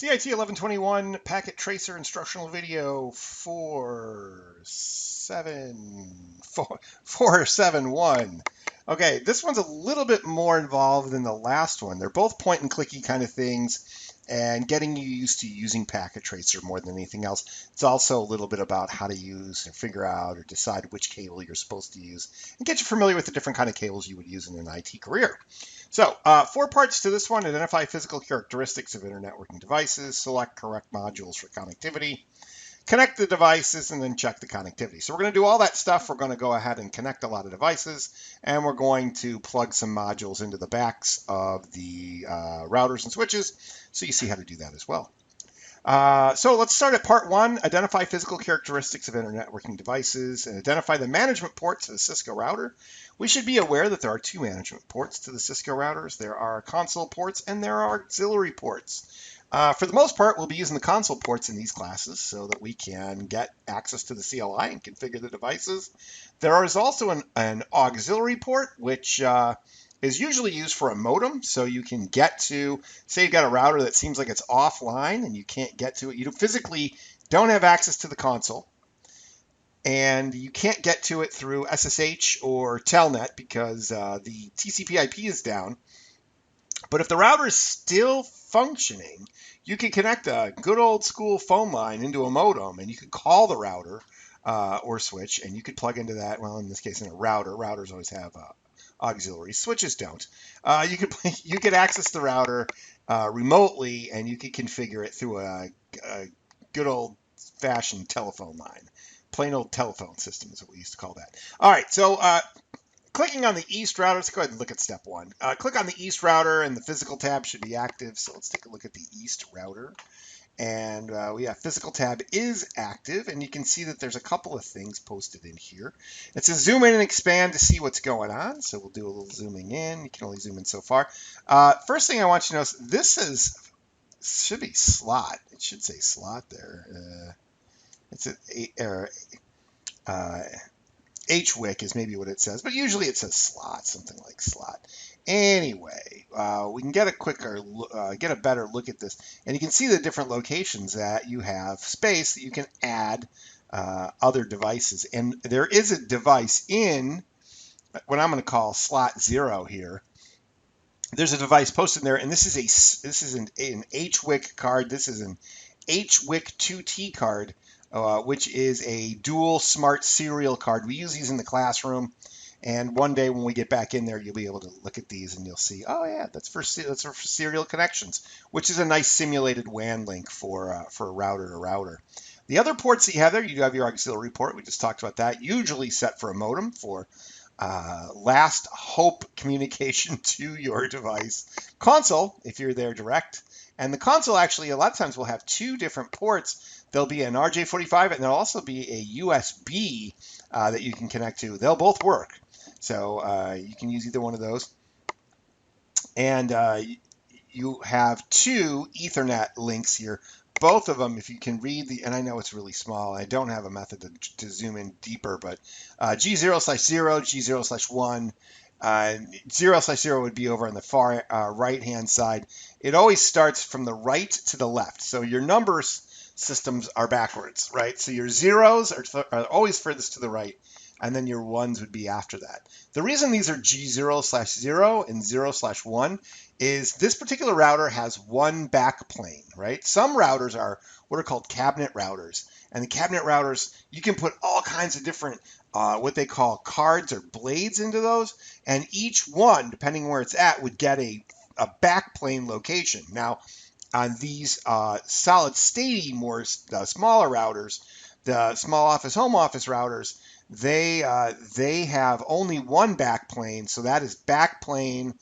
CIT 1121 packet tracer instructional video 471. Okay, this one's a little bit more involved than the last one. They're both point and clicky kind of things and getting you used to using packet tracer more than anything else. It's also a little bit about how to use or figure out or decide which cable you're supposed to use and get you familiar with the different kind of cables you would use in an IT career. So, 4 parts to this one: identify physical characteristics of internet working devices, select correct modules for connectivity, connect the devices, and then check the connectivity. So we're going to do all that stuff. We're going to go ahead and connect a lot of devices, and we're going to plug some modules into the backs of the routers and switches, so you see how to do that as well. So let's start at part 1, identify physical characteristics of internet working devices and identify the management ports of the Cisco router. We should be aware that there are 2 management ports to the Cisco routers. There are console ports and there are auxiliary ports. For the most part, we'll be using the console ports in these classes so that we can get access to the CLI and configure the devices. There is also an auxiliary port, which is usually used for a modem, so you can get to, say you've got a router that seems like it's offline and you can't get to it. You physically don't have access to the console, and you can't get to it through SSH or Telnet because the TCP/IP is down. But if the router is still functioning, you can connect a good old school phone line into a modem, and you could call the router or switch, and you could plug into that. Well, in this case, in a router. Routers always have auxiliaries. Switches don't. You could access the router remotely, and you could configure it through a good old-fashioned telephone line. Plain old telephone system is what we used to call that. All right, so clicking on the East router, let's go ahead and look at step 1. Click on the East router, and the physical tab should be active. So let's take a look at the East router. And physical tab is active, and you can see that there's a couple of things posted in here. It says zoom in and expand to see what's going on. So we'll do a little zooming in. You can only zoom in so far. First thing I want you to notice, this should be slot. It should say slot there. It's HWIC is maybe what it says, but usually it says slot, something like slot. Anyway, we can get a better look at this, and you can see the different locations that you have space that you can add other devices. And there is a device in what I'm going to call slot 0 here. There's a device posted there, and this is an HWIC card. This is an HWIC 2T card. Which is a dual smart serial card. We use these in the classroom, and one day when we get back in there, you'll be able to look at these and you'll see, oh yeah, that's for serial connections, which is a nice simulated WAN link for router to router. The other ports that you have there, you have your auxiliary port. We just talked about that. Usually set for a modem for last hope communication to your device. Console, if you're there direct. And the console actually, a lot of times, will have 2 different ports. There'll be an RJ45 and there'll also be a USB that you can connect to. They'll both work. So you can use either one of those. And you have 2 Ethernet links here. Both of them, if you can read and I know it's really small. I don't have a method to zoom in deeper, but G0/0, G0/1. 0/0 would be over on the far right-hand side. It always starts from the right to the left. So your numbers systems are backwards, right? So your zeros are always furthest to the right, and then your ones would be after that. The reason these are G0/0 and 0/1 is this particular router has one back plane, right? Some routers are what are called cabinet routers. And the cabinet routers, you can put all kinds of different what they call cards or blades into those, and each one, depending where it's at, would get a backplane location. Now, on these solid statey, more smaller routers, the small office, home office routers, they have only one backplane, so that is backplane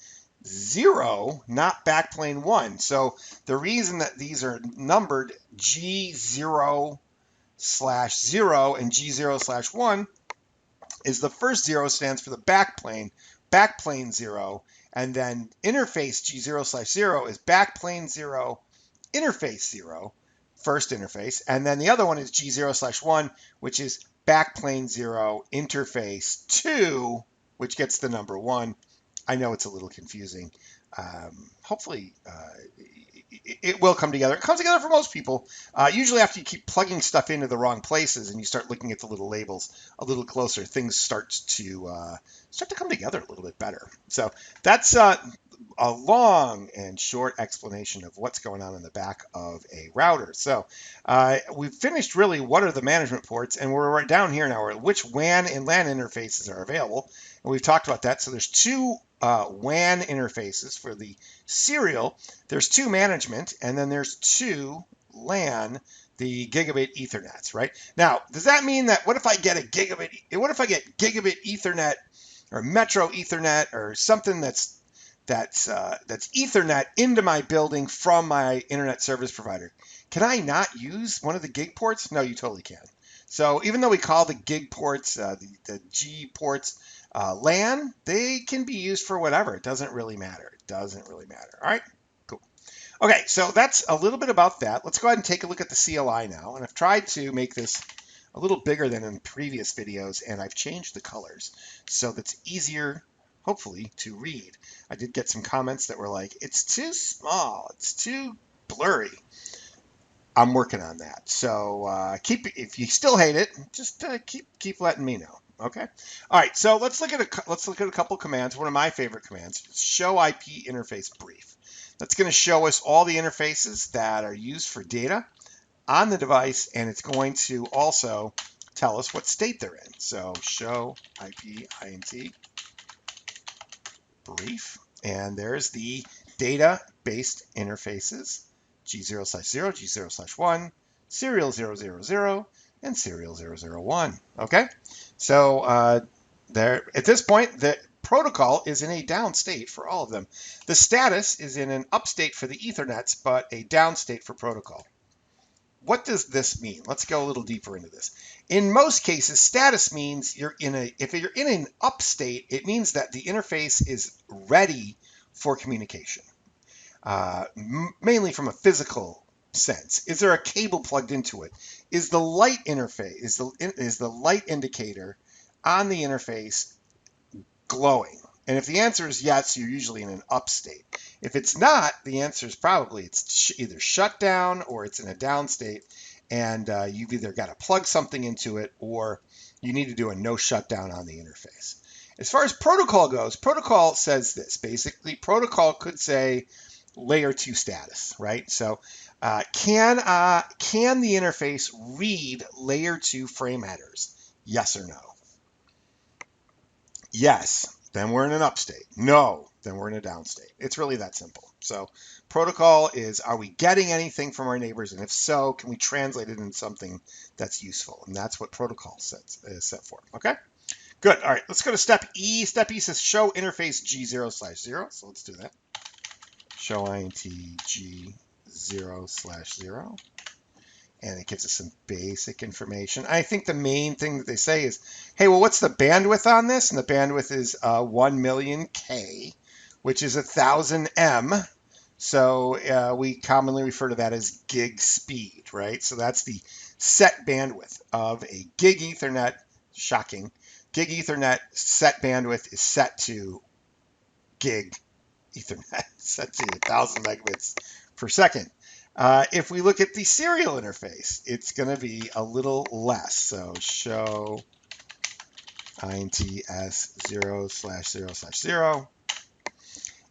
0, not backplane 1. So the reason that these are numbered G0/0 and G0/1 is the first 0 stands for the backplane 0, and then interface G0/0 is backplane 0, interface 0, first interface, and then the other one is G0/1, which is backplane 0, interface 2, which gets the number 1. I know it's a little confusing. Hopefully it will come together. It comes together for most people. Usually after you keep plugging stuff into the wrong places and you start looking at the little labels a little closer, things start to come together a little bit better. So that's a long and short explanation of what's going on in the back of a router. So we've finished really what are the management ports, and we're right down here now, which WAN and LAN interfaces are available. And we've talked about that. So there's two WAN interfaces for the serial. There's two management, and then there's two LAN, the gigabit Ethernets, right? Now, does that mean that what if I get gigabit Ethernet or Metro Ethernet or something that's Ethernet into my building from my internet service provider? Can I not use one of the gig ports? No, you totally can. So even though we call the gig ports, the G ports, LAN, they can be used for whatever. It doesn't really matter. It doesn't really matter. All right, cool. Okay, so that's a little bit about that. Let's go ahead and take a look at the CLI now. And I've tried to make this a little bigger than in previous videos, and I've changed the colors so that's easier, hopefully, to read. I did get some comments that were like, it's too small, it's too blurry. I'm working on that. So if you still hate it, just keep letting me know. Okay. All right. So let's look at a couple commands. One of my favorite commands is show IP interface brief. That's going to show us all the interfaces that are used for data on the device, and it's going to also tell us what state they're in. So show IP int brief, and there's the data-based interfaces, G0/0, G0/1, serial 000, and serial 001. Okay, so there at this point, the protocol is in a down state for all of them. The status is in an up state for the Ethernets, but a down state for protocol. What does this mean? Let's go a little deeper into this. In most cases, status means if you're in an up state, it means that the interface is ready for communication, mainly from a physical sense. Is there a cable plugged into it? Is the light interface, is the light indicator on the interface glowing? And if the answer is yes, you're usually in an up state. If it's not, the answer is probably it's either shut down or it's in a down state, and you've either got to plug something into it or you need to do a no shutdown on the interface. As far as protocol goes, protocol says this. Basically, protocol could say layer 2 status, right? So can the interface read layer 2 frame headers? Yes or no? Yes, then we're in an up state. No, then we're in a down state. It's really that simple. So protocol is, are we getting anything from our neighbors? And if so, can we translate it into something that's useful? And that's what protocol is set for. Okay, good. All right, let's go to step E. Step E says show interface G0/0. So let's do that. Show int G0/0. And it gives us some basic information. I think the main thing that they say is, hey, well, what's the bandwidth on this? And the bandwidth is 1 million K, which is 1,000 M. So we commonly refer to that as gig speed, right? So that's the set bandwidth of a gig Ethernet. Shocking. Gig Ethernet set bandwidth is set to gig Ethernet, set to 1,000 megabits per second. If we look at the serial interface, it's going to be a little less. So show int S0/0/0.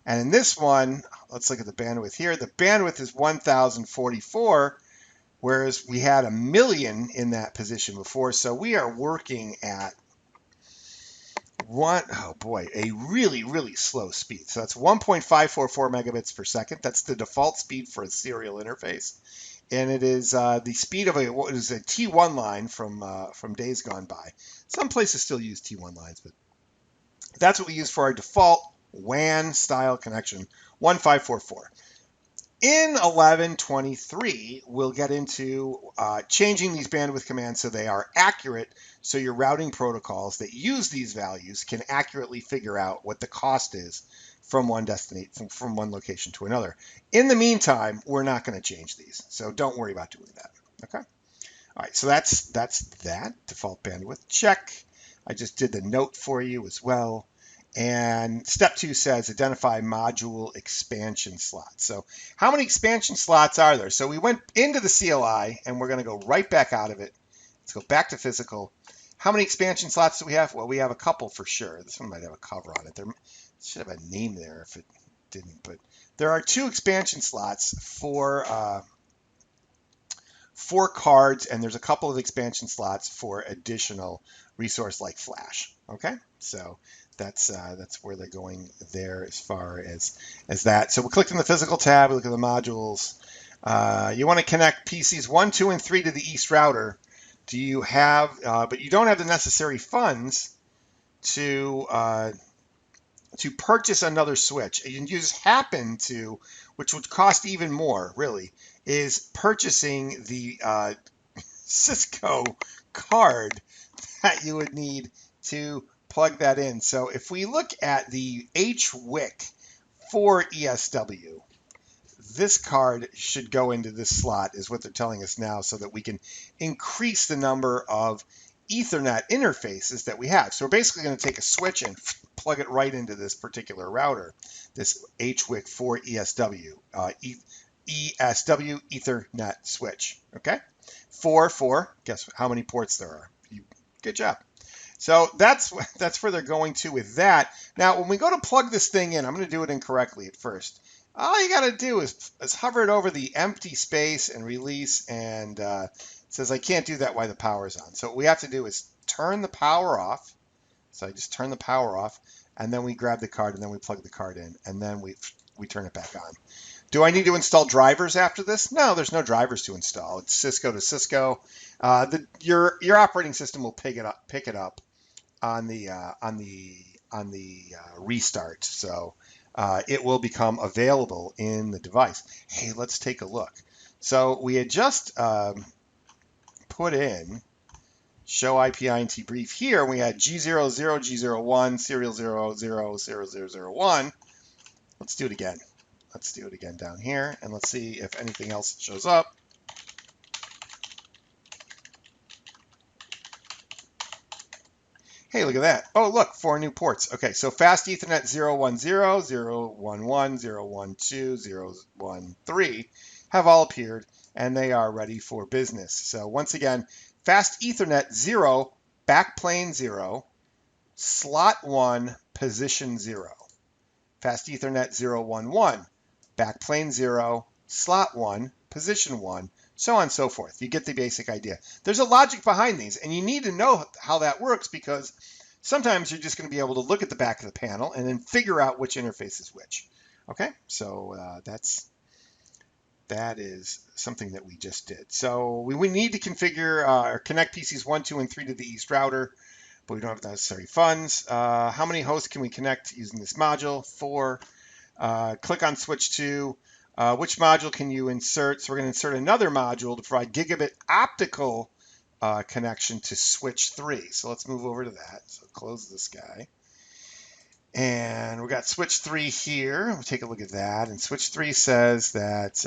And in this one, let's look at the bandwidth here. The bandwidth is 1,044, whereas we had 1 million in that position before. So we are working at a really, really slow speed. So that's 1.544 megabits per second. That's the default speed for a serial interface. And it is the speed of what is a T1 line from days gone by. Some places still use T1 lines, but that's what we use for our default WAN style connection, 1544. In 11.23, we'll get into changing these bandwidth commands so they are accurate, so your routing protocols that use these values can accurately figure out what the cost is from one destination, from one location to another. In the meantime, we're not going to change these, so don't worry about doing that. Okay. All right. So that's that default bandwidth check. I just did the note for you as well. And step 2 says identify module expansion slots. So how many expansion slots are there? So we went into the CLI and we're going to go right back out of it. Let's go back to physical. How many expansion slots do we have? Well, we have a couple for sure. This one might have a cover on it. There should have a name there if it didn't, but there are 2 expansion slots for 4 cards, and there's a couple of expansion slots for additional resource like Flash. Okay, so that's where they're going there as far as that. So we clicked on the physical tab. We look at the modules. You want to connect PCs 1, 2, and 3 to the East router. Do you have? But you don't have the necessary funds to purchase another switch. And you just happen to, which would cost even more, really, is purchasing the Cisco card that you would need to plug that in. So if we look at the HWIC for ESW, this card should go into this slot, is what they're telling us now, so that we can increase the number of Ethernet interfaces that we have. So we're basically going to take a switch and plug it right into this particular router, this HWIC for ESW, ESW Ethernet switch. Okay, 4. Guess how many ports there are? Good job. So that's where they're going to with that. Now, when we go to plug this thing in, I'm going to do it incorrectly at first. All you got to do is hover it over the empty space and release, and it says I can't do that while the power is on. So what we have to do is turn the power off. So I just turn the power off, and then we grab the card, and then we plug the card in, and then we turn it back on. Do I need to install drivers after this? No, there's no drivers to install. It's Cisco to Cisco. Your operating system will pick it up on the restart. So it will become available in the device. Hey, let's take a look. So we had just put in show IP/INT brief here. We had G00, G01, serial 000001. Let's do it again. Let's do it again down here, and let's see if anything else shows up. Hey, look at that. Oh, look, 4 new ports. Okay, so fast Ethernet 010, 011, 012, 013 have all appeared, and they are ready for business. So once again, fast Ethernet 0, backplane 0, slot 1, position 0. Fast Ethernet 011, backplane 0, slot 1, position 1, so on and so forth. You get the basic idea. There's a logic behind these, and you need to know how that works, because sometimes you're just going to be able to look at the back of the panel and then figure out which interface is which. Okay, so that is something that we just did. So we need to configure or connect PCs 1, 2, and 3 to the East router, but we don't have the necessary funds. How many hosts can we connect using this module? 4. Click on switch 2. Which module can you insert? So we're going to insert another module to provide gigabit optical connection to switch 3. So let's move over to that. So close this guy. And we got switch 3 here. We'll take a look at that. And switch 3 says that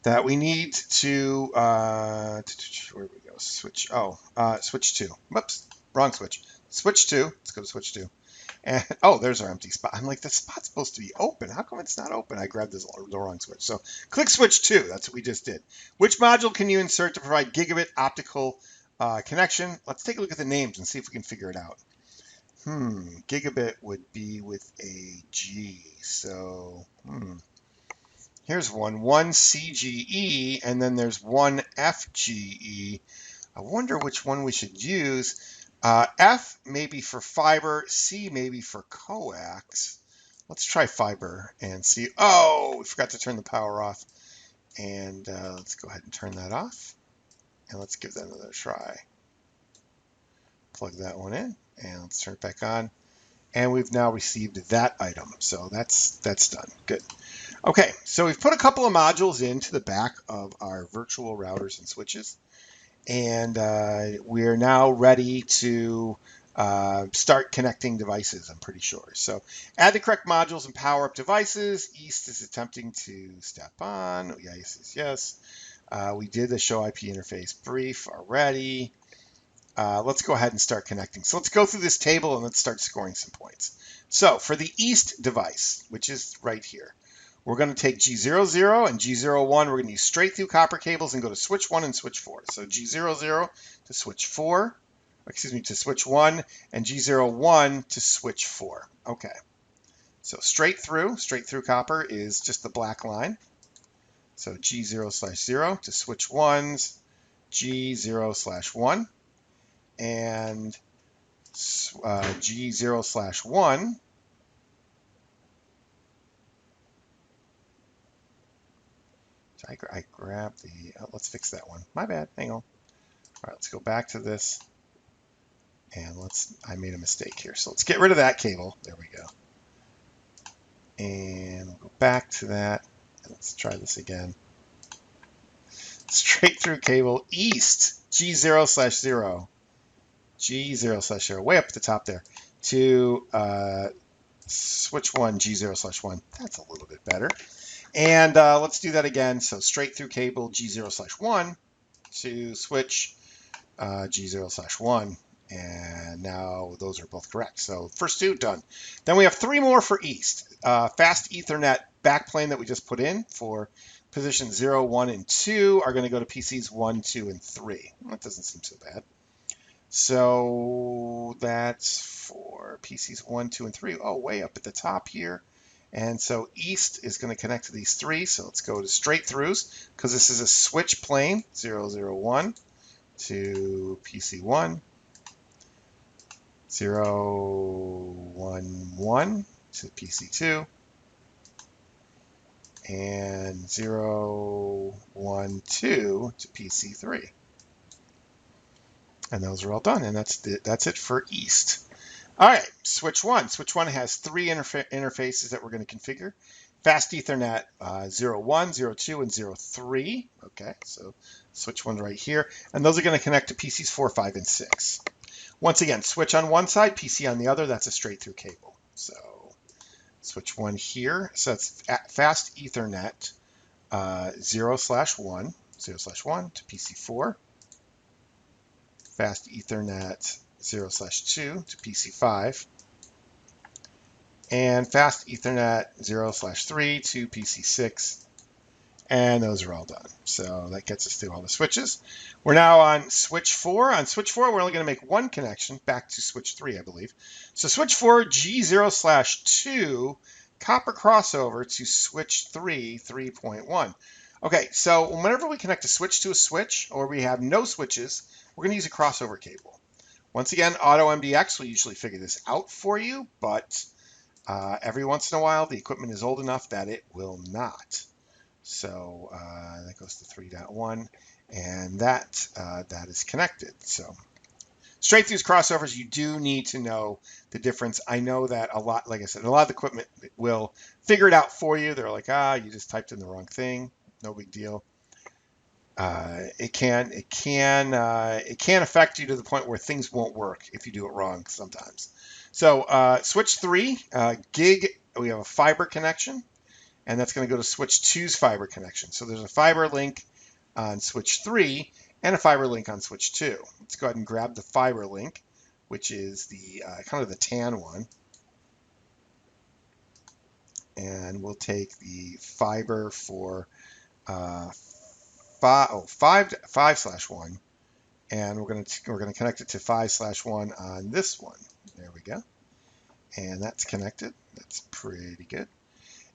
that we need to where do we go? Switch. Switch 2. Whoops, wrong switch. Switch 2. Let's go to switch 2. And oh, there's our empty spot. I'm like, the spot's supposed to be open. How come it's not open? I grabbed the wrong switch. So click switch 2. That's what we just did. Which module can you insert to provide gigabit optical connection? Let's take a look at the names and see if we can figure it out. Gigabit would be with a G. So here's one CGE, and then there's one FGE. I wonder which one we should use. F maybe for fiber, C maybe for coax. Let's try fiber and see. Oh, we forgot to turn the power off. And let's go ahead and turn that off. And let's give that another try. Plug that one in, and let's turn it back on. And we've now received that item. So that's done. Good. Okay, so we've put a couple of modules into the back of our virtual routers and switches. And we're now ready to start connecting devices, I'm pretty sure. So add the correct modules and power up devices. East is attempting to step on. Oh, yes. We did the show IP interface brief already. Let's go ahead and start connecting. So let's go through this table and let's start scoring some points. So for the east device, which is right here, we're going to take G00 and G01. We're going to use straight through copper cables and go to switch 1 and switch 4. So G00 to switch 4, excuse me, to switch 1, and G01 to switch 4. Okay. So straight through copper is just the black line. So G0/0 to switch 1s, G0/1, and G0/1 I grabbed the, let's fix that one. My bad, hang on. All right, let's go back to this. And I made a mistake here. So let's get rid of that cable. There we go. And we'll go back to that. Let's try this again. Straight through cable east, G0/0. G0/0, way up at the top there, to switch 1, G0/1. That's a little bit better. And let's do that again. So straight through cable G0/1 to switch G0/1. And now those are both correct. So first two done. Then we have 3 more for east. Fast Ethernet backplane that we just put in for position 0, 1, and 2 are going to go to PCs 1, 2, and 3. That doesn't seem so bad. So that's for PCs 1, 2, and 3. Oh, way up at the top here. And so east is going to connect to these 3. So let's go to straight throughs because this is a switch plane, 0, 0, 1 to PC 1, 0, 1, 1 to PC 2, and 0, 1, 2 to PC 3. And those are all done, and that's it for east. All right, switch 1. Switch 1 has 3 interfaces that we're going to configure. Fast Ethernet 0, 1, 0, 2, and 0, 3. Okay, so switch 1 right here. And those are going to connect to PCs 4, 5, and 6. Once again, switch on one side, PC on the other. That's a straight through cable. So switch 1 here. So that's Fast Ethernet 0/1 to PC 4. Fast Ethernet 0/2 to PC 5, and Fast Ethernet 0/3 to PC 6, and those are all done. So that gets us through all the switches. We're now on switch 4. On switch 4, we're only going to make one connection back to switch 3, I believe. So switch 4, G0/2, copper crossover to switch 3, 3.1. Okay, so whenever we connect a switch to a switch, or we have no switches, we're going to use a crossover cable. Once again, AutoMDX will usually figure this out for you, but every once in a while, the equipment is old enough that it will not. So that goes to 3.1, and that is connected. So straight through crossovers, you do need to know the difference. I know that a lot, like I said, a lot of the equipment will figure it out for you. They're like, you just typed in the wrong thing. No big deal. It can affect you to the point where things won't work if you do it wrong sometimes. So switch 3, gig, we have a fiber connection, and that's going to go to switch 2's fiber connection. So there's a fiber link on switch 3 and a fiber link on switch 2. Let's go ahead and grab the fiber link, which is the kind of the tan one. And we'll take the fiber for 5/1, and we're going to connect it to 5/1 on this one. There we go, and that's connected. That's pretty good.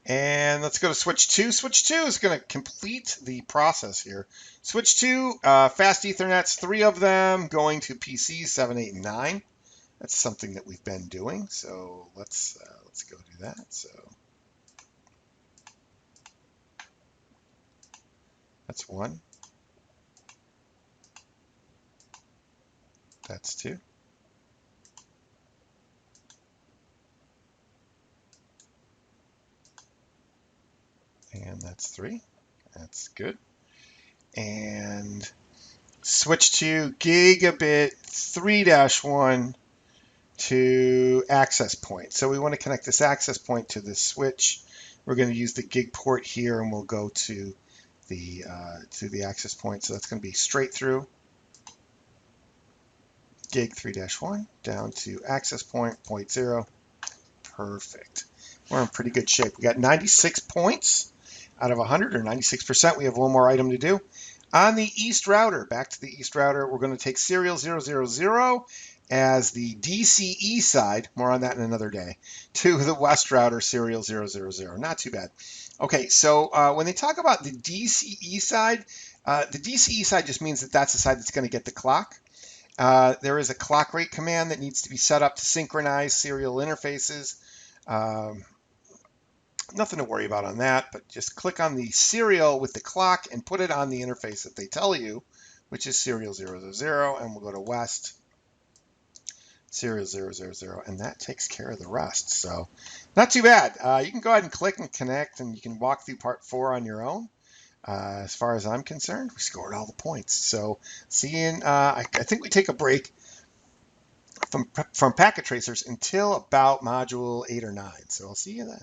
And let's go to switch 2. Switch 2 is going to complete the process here. Switch 2, fast Ethernets, 3 of them going to PCs 7, 8, and 9. That's something that we've been doing. So let's go do that. So that's 1. That's 2. And that's 3. That's good. And switch to gigabit 3-1 to access point. So we want to connect this access point to this switch. We're going to use the gig port here, and we'll go to to the access point. So that's going to be straight through gig 3-1 down to access point, 0.0. Perfect. We're in pretty good shape. We got 96 points out of 100, or 96%. We have one more item to do. On the east router, back to the east router, we're going to take serial 000 as the DCE side, more on that in another day, to the west router serial 000. Not too bad. Okay, so when they talk about the DCE side just means that that's the side that's going to get the clock. There is a clock rate command that needs to be set up to synchronize serial interfaces. Nothing to worry about on that, but just click on the serial with the clock and put it on the interface that they tell you, which is serial 000, and we'll go to west serial 000, and that takes care of the rest. So not too bad. You can go ahead and click and connect, and you can walk through part 4 on your own. As far as I'm concerned, we scored all the points. So see you in, I think we take a break from packet tracers until about module 8 or 9. So I'll see you then.